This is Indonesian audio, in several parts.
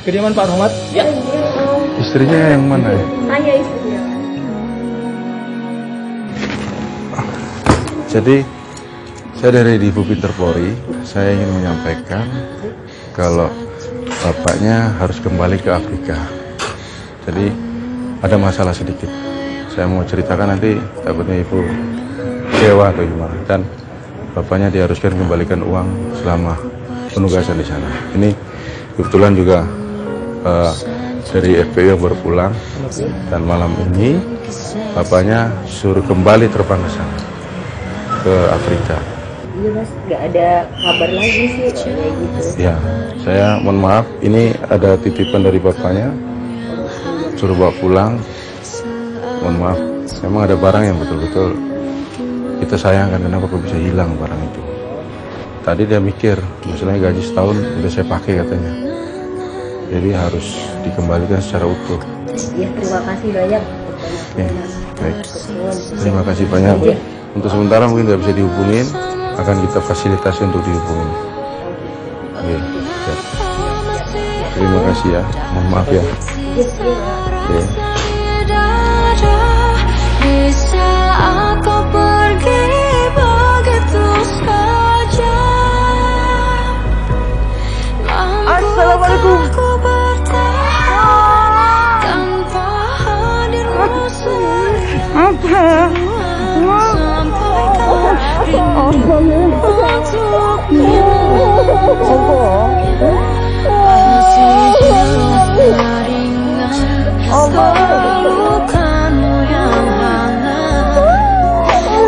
kediaman Pak Rohmat? Ya. Istrinya yang mana ya? Saya istrinya. Jadi saya dari Divu Pinter Polri, saya ingin menyampaikan kalau bapaknya harus kembali ke Afrika. Jadi ada masalah sedikit. Saya mau ceritakan nanti takutnya ibu kecewa atau gimana. Dan bapaknya diharuskan kembalikan uang selama penugasan di sana. Ini kebetulan juga dari FPU yang baru pulang, dan malam ini bapaknya suruh kembali terbang ke sana, ke Afrika. Iya mas, nggak ada kabar lagi sih kayak gitu. Ya, saya mohon maaf, ini ada titipan dari bapaknya, suruh bawa pulang. Mohon maaf, memang ada barang yang betul-betul kita sayangkan, kenapa kok bisa hilang barang itu. Tadi dia mikir, misalnya gaji setahun udah saya pakai katanya, jadi harus dikembalikan secara utuh. Ya, terima kasih banyak. Oke, baik. Terima kasih banyak. Untuk sementara mungkin nggak bisa dihubungin, akan kita fasilitasi untuk dihubungin. Oke, siap. Terima kasih ya, mohon maaf ya. Oke. Assalamualaikum.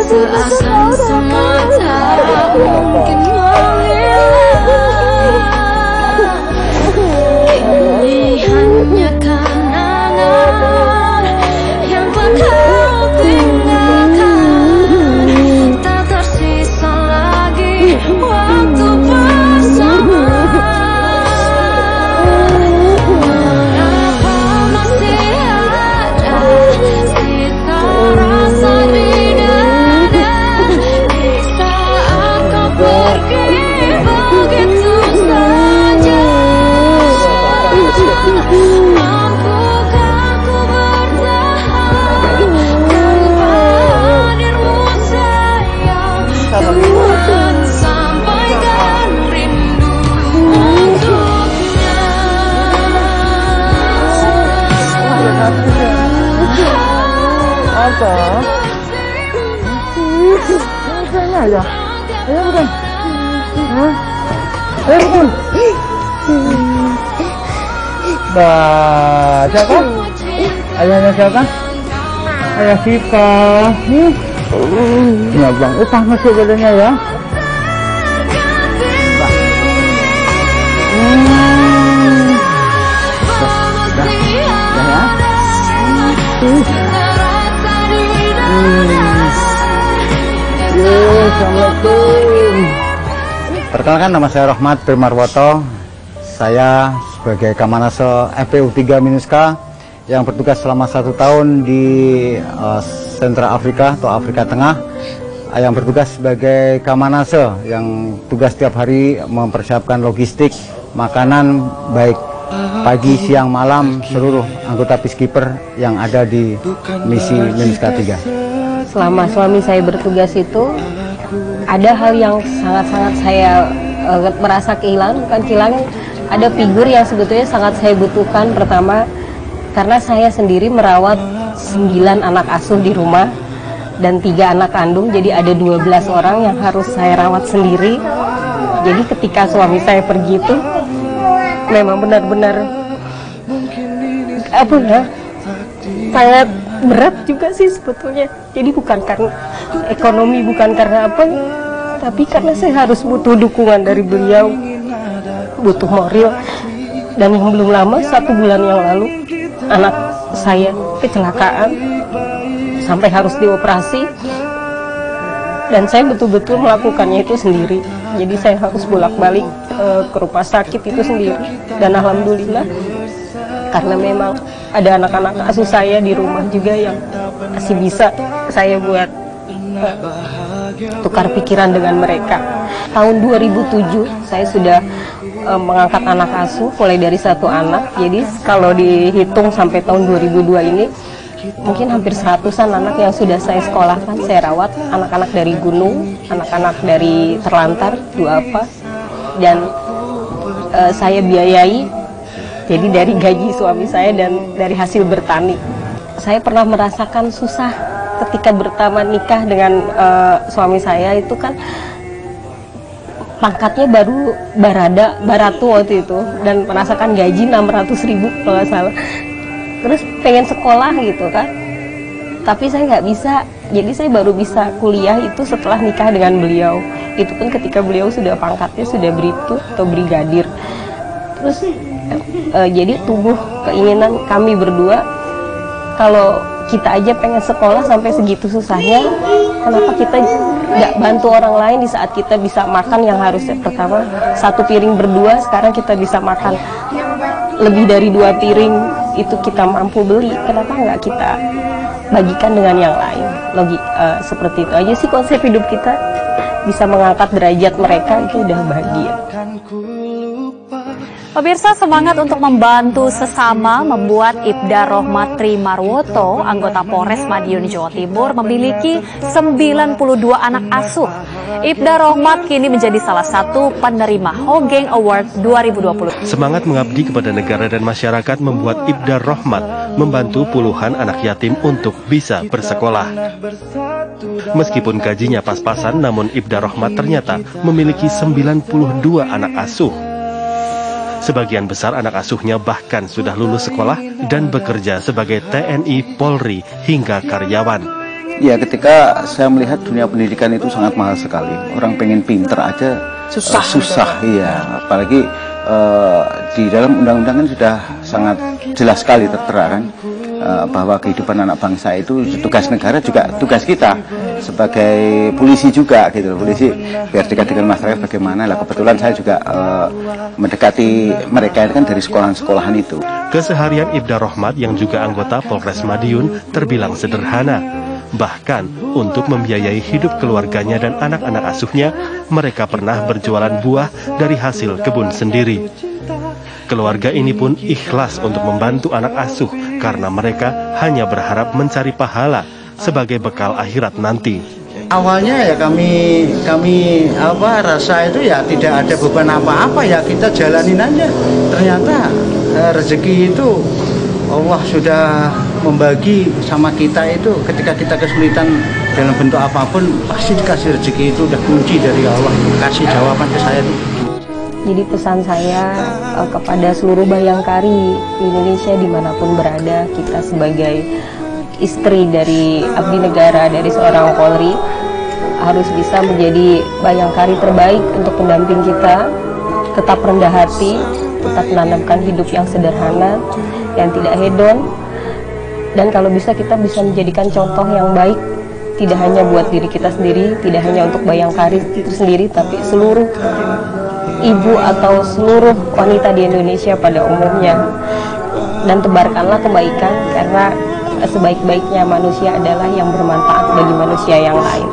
Seakan semua tak mungkin menghilang. Ini hanya kenangan yang bakal tinggalkan. Tak tersisa lagi waktu bersama. Mengapa masih ada sisa rasa ringan di saat kau pergi begitu saja? Mampukah ku bertahan tanpa hadirmu sayang? Tuhan sampaikan rindu untuknya. Apa? Bukannya ya? Ayo bukan? Hah? Ayo bukan? Bah, siapa? Ayahnya siapa? Ayah Siva. Ya bang, panas sih badannya ya. Assalamualaikum. Perkenalkan, nama saya Rohmat Primarwoto. Saya sebagai Kamanase FPU 3-K yang bertugas selama 1 tahun di Sentra Afrika atau Afrika Tengah, yang bertugas sebagai Kamanase yang tugas setiap hari mempersiapkan logistik makanan baik pagi, siang, malam seluruh anggota peacekeeper yang ada di misi MINUSCA 3. Selama suami saya bertugas itu ada hal yang sangat-sangat saya merasa kehilangan, bukan kehilangan, ada figur yang sebetulnya sangat saya butuhkan. Pertama, karena saya sendiri merawat 9 anak asuh di rumah dan 3 anak kandung, jadi ada 12 orang yang harus saya rawat sendiri. Jadi ketika suami saya pergi itu memang benar-benar apa ya, sangat berat juga sih sebetulnya. Jadi bukan karena ekonomi, bukan karena apa, tapi karena saya harus butuh dukungan dari beliau, butuh moral. Dan yang belum lama, 1 bulan yang lalu anak saya kecelakaan sampai harus dioperasi, dan saya betul-betul melakukannya itu sendiri. Jadi saya harus bolak-balik ke rumah sakit itu sendiri. Dan alhamdulillah, karena memang ada anak-anak asuh saya di rumah juga yang masih bisa saya buat tukar pikiran dengan mereka. Tahun 2007 saya sudah mengangkat anak asuh mulai dari 1 anak. Jadi kalau dihitung sampai tahun 2002 ini mungkin hampir 100-an anak yang sudah saya sekolahkan, saya rawat, anak-anak dari gunung, anak-anak dari terlantar, duafa, dan saya biayai jadi dari gaji suami saya dan dari hasil bertani. Saya pernah merasakan susah ketika pertama nikah dengan suami saya. Itu kan pangkatnya baru baratu waktu itu, dan merasakan gaji 600.000 kalau nggak salah. Terus pengen sekolah gitu kan, tapi saya nggak bisa. Jadi saya baru bisa kuliah itu setelah nikah dengan beliau. Itu pun ketika beliau sudah pangkatnya sudah bribtu atau brigadir. Terus jadi tumbuh keinginan kami berdua, kalau kita aja pengen sekolah sampai segitu susahnya, kenapa kita nggak bantu orang lain di saat kita bisa makan yang harusnya pertama 1 piring berdua, sekarang kita bisa makan lebih dari 2 piring, itu kita mampu beli, kenapa nggak kita bagikan dengan yang lain? Seperti itu aja sih konsep hidup kita, bisa mengangkat derajat mereka, itu udah bahagia. Pemirsa, semangat untuk membantu sesama membuat Ibda Rohmat Trimarwoto, anggota Polres Madiun, Jawa Timur, memiliki 92 anak asuh. Ibda Rohmat kini menjadi salah satu penerima Hogeng Award 2020. Semangat mengabdi kepada negara dan masyarakat membuat Ibda Rohmat membantu puluhan anak yatim untuk bisa bersekolah. Meskipun gajinya pas-pasan, namun Ibda Rohmat ternyata memiliki 92 anak asuh. Sebagian besar anak asuhnya bahkan sudah lulus sekolah dan bekerja sebagai TNI, Polri, hingga karyawan. Ya, ketika saya melihat dunia pendidikan itu sangat mahal sekali. Orang pengen pinter aja susah. Iya, apalagi di dalam undang-undang kan sudah sangat jelas sekali tertera kan, bahwa kehidupan anak bangsa itu tugas negara juga tugas kita sebagai polisi juga gitu. Polisi biar dekat dengan masyarakat bagaimana lah. Kebetulan saya juga mendekati mereka kan dari sekolahan-sekolahan itu. Keseharian Ibda Rohmat yang juga anggota Polres Madiun terbilang sederhana. Bahkan untuk membiayai hidup keluarganya dan anak-anak asuhnya, mereka pernah berjualan buah dari hasil kebun sendiri. Keluarga ini pun ikhlas untuk membantu anak asuh karena mereka hanya berharap mencari pahala sebagai bekal akhirat nanti. Awalnya ya kami rasa itu ya tidak ada beban apa-apa, ya kita jalanin aja. Ternyata rezeki itu Allah sudah membagi sama kita itu. Ketika kita kesulitan dalam bentuk apapun, pasti dikasih rezeki. Itu udah kunci dari Allah, kasih jawaban ke saya tuh. Jadi pesan saya kepada seluruh bayangkari di Indonesia dimanapun berada, kita sebagai istri dari abdi negara, dari seorang Polri, harus bisa menjadi bayangkari terbaik untuk pendamping kita, tetap rendah hati, tetap menanamkan hidup yang sederhana, yang tidak hedon, dan kalau bisa kita bisa menjadikan contoh yang baik, tidak hanya buat diri kita sendiri, tidak hanya untuk bayangkari itu sendiri, tapi seluruh ibu atau seluruh wanita di Indonesia pada umumnya. Dan tebarkanlah kebaikan, karena sebaik-baiknya manusia adalah yang bermanfaat bagi manusia yang lain.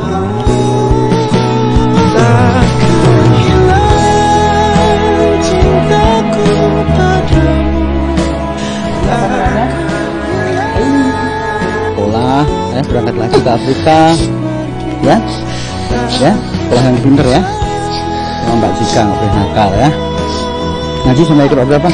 Sekolah, berangkat lagi ke Afrika, ya, sekolah yang pinter ya. Sama Mbak Jika nggak boleh nakal ya. Ngaji sampai kelas berapa?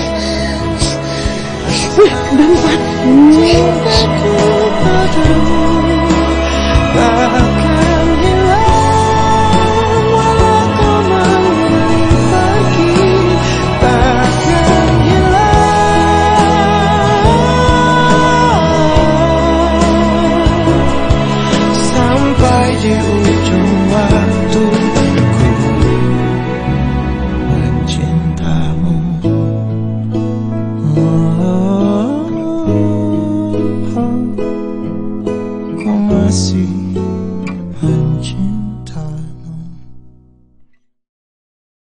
Sampai di ujung waktu ku mencintamu.